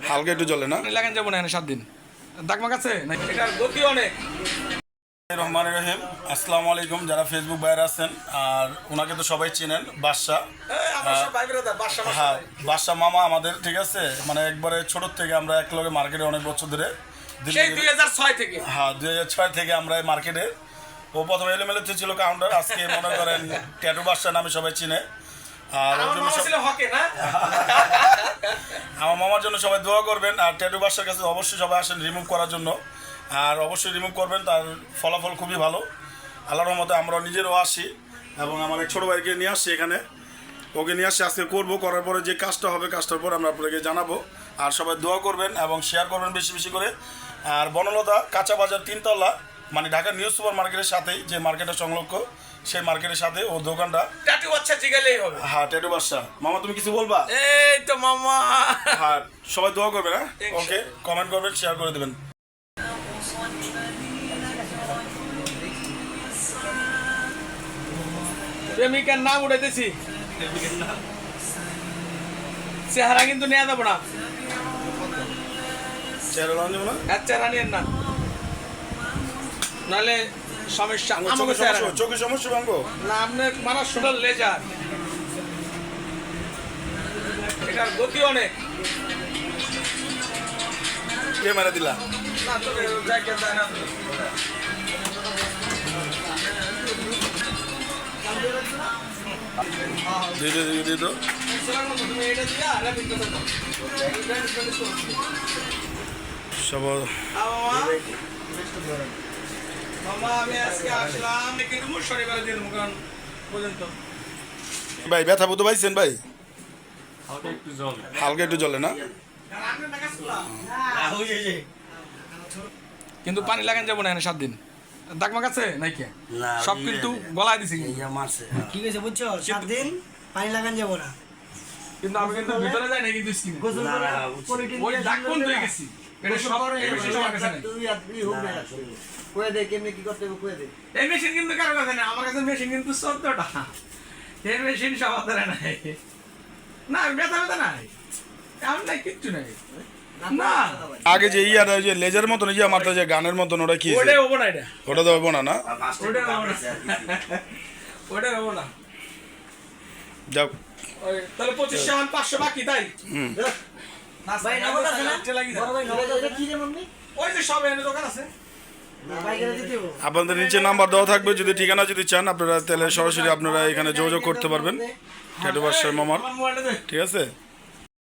হালকা একটু জ্বলে না, লাগান যাবো না 7 দিন দাগমাগ আছে না, এটার গতি অনেক। রহমান রহিম। আসসালামু আলাইকুম। যারা ফেসবুক বাইরে আছেন আর ওনাকে তো সবাই চেনেন, বাদশা। হ্যাঁ, বাদশা মামা আমাদের, ঠিক আছে। মানে একবারে ছোট থেকে আমরা এক লগে মার্কেটে অনেক বছর ধরে, সেই 2006 থেকে। হ্যাঁ 2006 থেকে আমরা এই মার্কেটে। ও প্রথমে এলোমেলো ছিল কাউন্টার, আজকে মনে করেন ট্যাটু বাদশা নামে সবাই চিনে। আর আমার মামা ছিল হকে না। আমার মামার জন্য সবাই দোয়া করবেন, আর ট্যাটু বাদশার কাছে অবশ্যই সবাই আসেন রিমুভ করার জন্য, আর অবশ্যই রিমুভ করবেন, তার ফলাফল খুবই ভালো আল্লাহর রহমতে। আমরা নিজেরও আসি এবং আমার এক ছোটো ভাইকে নিয়ে আসছি এখানে, ওকে নিয়ে আসছি আজকে করবো, করার পরে যে কাজটা হবে কাজটার পর আমরা আপনাকে জানাবো। আর সবাই দোয়া করবেন এবং শেয়ার করবেন বেশি বেশি করে। আর বনলতা কাঁচা বাজার 3 তলা, মানে ঢাকা নিউ সুপার মার্কেটের সাথেই, যে মার্কেটের সংলগ্ন সেই মার্কেটের সাথে ও দোকানটা। ট্যাটু বাচ্চা জিগালেই হবে। হ্যাঁ ট্যাটু বাদশা মামা, তুমি কিছু বলবা? এই তো মামা। হ্যাঁ সবাই দোয়া করবেন, হ্যাঁ ওকে, কমেন্ট করবেন, শেয়ার করে দেবেন। প্রেমিকার নাম উঠাইতেছি, চেহারা কিন্তু নেওয়া যাবো না। চেহারা লন যাবো না, চেহারা নিয়েন না, নাহলে সমস্যা। আমাকে চেহারা চোখের সমস্যা ভাঙ্গ না, আপনার মানে সুন্দর লেজার, এটার গতি অনেক। কে মেরে দিলা? না তো জায়গা যায় না। দিয়ে তো তুমি এটা দিয়া আরে বিক্রি করো। সব মামা আমি আজকে আসলাম কিন্তু শনিবারে দিন মুখান পর্যন্ত। ভাই ব্যথা বুঝতে পাইছেন ভাই? হালকা একটু জ্বলে না, কিন্তু পানি লাগান যাবো না 7 দিন দাগমাগ আছে নাই কে সব কিন্তু গলায় দিছি। ঠিক আছে বুঝছো, 7 দিন পানি লাগান যাবো না, কিন্তু আমি কিন্তু ভিতরে যাই না, কিন্তু স্কিনে ওই দাগ কোন হয়ে গেছি। এটা সব আমার কাছে নাই। কয়ে দে কেমনে কি করতে হবে, কয়ে দে। এই মেশিন কিন্তু কারো কাছে নাই, আমার কাছে মেশিন কিন্তু 14টা। এই মেশিন সব ধরে নাই না, ব্যথা নাই, এমন নাই, কিচ্ছু নাই না। আগে যে যে লেজার মতন মারতে যে গানের মতন, ওটা কি? ওটা হবো না, এটা ওটা তো হবো না, না ওটা হবো না, ওটা হবো না। যাও তাহলে 25,500 বাকি, তাই? ভাই নগদ আছে না? বড় ভাই নগদ আছে কি রে মাম্মি? ওই যে সব এনে দোকান আছে। বাইরে দিতে হবে। আপনাদের নিচে নাম্বার দেওয়া থাকবে, যদি ঠিকানা যদি চান আপনারা তাহলে সরাসরি আপনারা এখানে যোগাযোগ করতে পারবেন ট্যাটু বাদশার মামার, আমার মোবাইলটা দে। ঠিক আছে।